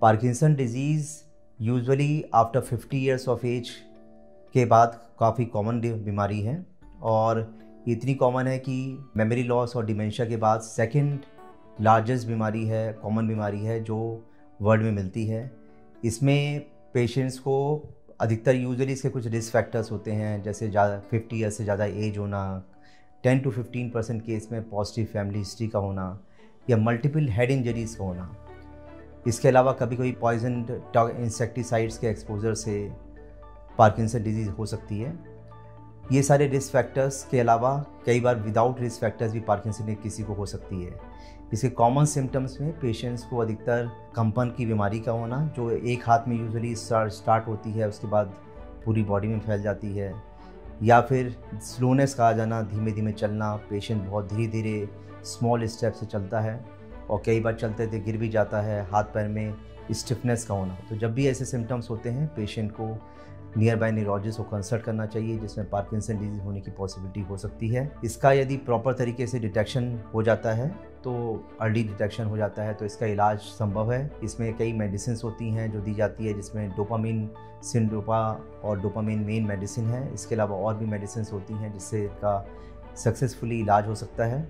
Parkinson disease usually after 50 years of age के बाद काफ़ी कॉमन बीमारी है और इतनी कॉमन है कि मेमोरी लॉस और डिमेंशिया के बाद सेकंड लार्जेस्ट बीमारी है, कॉमन बीमारी है जो वर्ल्ड में मिलती है। इसमें पेशेंट्स को अधिकतर यूजुअली इसके कुछ रिस्क फैक्टर्स होते हैं, जैसे 50 ईयर्स से ज़्यादा एज होना, 10 to 15% केस में पॉजिटिव फैमिली हिस्ट्री का होना या मल्टीपल हेड इंजरीज़ का होना। इसके अलावा कभी कभी पॉइजनड इंसेक्टिसाइड्स के एक्सपोजर से पार्किंसन डिजीज़ हो सकती है। ये सारे रिस्क फैक्टर्स के अलावा कई बार विदाउट रिस्क फैक्टर्स भी पार्किंसन किसी को हो सकती है। इसके कॉमन सिम्टम्स में पेशेंट्स को अधिकतर कंपन की बीमारी का होना, जो एक हाथ में यूजुअली स्टार्ट होती है, उसके बाद पूरी बॉडी में फैल जाती है, या फिर स्लोनेस का आ जाना, धीमे धीमे चलना, पेशेंट बहुत धीरे धीरे स्मॉल स्टेप से चलता है और कई बार चलते थे गिर भी जाता है, हाथ पैर में स्टिफनेस का होना। तो जब भी ऐसे सिम्टम्स होते हैं पेशेंट को नियर बाय न्यूरोलॉजिस्ट को कंसल्ट करना चाहिए, जिसमें पार्किंसन डिजीज़ होने की पॉसिबिलिटी हो सकती है। इसका यदि प्रॉपर तरीके से डिटेक्शन हो जाता है, तो अर्ली डिटेक्शन हो जाता है, तो इसका इलाज संभव है। इसमें कई मेडिसिन होती हैं जो दी जाती है, जिसमें डोपामिन, सिनडोपा और डोपामिन मेन मेडिसिन है। इसके अलावा और भी मेडिसिन होती हैं जिससे इसका सक्सेसफुली इलाज हो सकता है।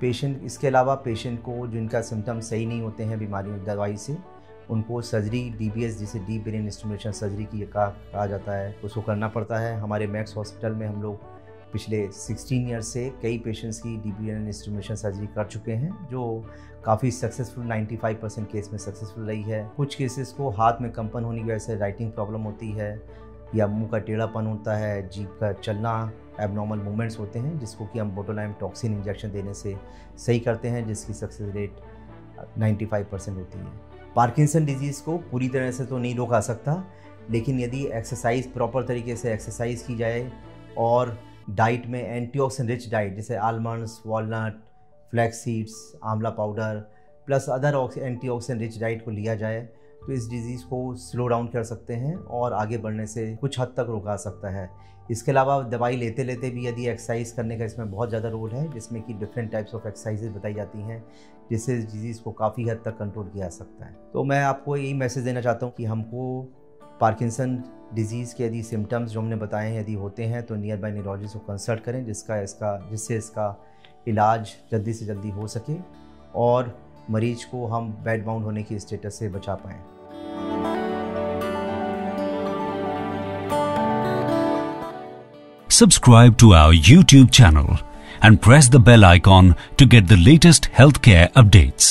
इसके अलावा पेशेंट को जिनका सिम्टम सही नहीं होते हैं बीमारी दवाई से, उनको सर्जरी, DBS जिसे डीप ब्रेन स्टिमुलेशन सर्जरी की कहा जाता है, उसको करना पड़ता है। हमारे मैक्स हॉस्पिटल में हम लोग पिछले 16 ईयर्स से कई पेशेंट्स की डीप ब्रेन स्टिमुलेशन सर्जरी कर चुके हैं, जो काफ़ी सक्सेसफुल 95% केस में सक्सेसफुल रही है। कुछ केसेस को हाथ में कंपन होने की वजह से राइटिंग प्रॉब्लम होती है या मुंह का टेढ़ापन होता है, जीभ का चलना, एबनॉर्मल मूवमेंट्स होते हैं, जिसको कि हम बोटुलिज्म टॉक्सिन इंजेक्शन देने से सही करते हैं, जिसकी सक्सेस रेट 95% होती है। पार्किंसन डिजीज़ को पूरी तरह से तो नहीं रोका सकता, लेकिन यदि एक्सरसाइज प्रॉपर तरीके से एक्सरसाइज की जाए और डाइट में एंटीऑक्सीडेंट रिच डाइट जैसे आलमंड्स, वॉलनट, फ्लैक्स सीड्स, आंवला powder plus other antioxidant rich diet को लिया जाए तो इस डिज़ीज़ को स्लो डाउन कर सकते हैं और आगे बढ़ने से कुछ हद तक रोका सकता है। इसके अलावा दवाई लेते लेते भी यदि एक्सरसाइज करने का इसमें बहुत ज़्यादा रोल है, जिसमें कि डिफरेंट टाइप्स ऑफ एक्सरसाइजेज बताई जाती हैं, जिससे इस डिज़ीज़ को काफ़ी हद तक कंट्रोल किया जा सकता है। तो मैं आपको यही मैसेज देना चाहता हूँ कि हमको पार्किंसन डिजीज़ के यदि सिम्टम्स जो हमने बताए हैं यदि होते हैं तो नियर बाय न्यूरोलॉजिस्ट को कंसल्ट करें, जिससे इसका इलाज जल्दी से जल्दी हो सके और मरीज को हम बेड बाउंड होने की स्टेटस से बचा पाएँ। Subscribe to our YouTube channel and press the bell icon to get the latest healthcare updates.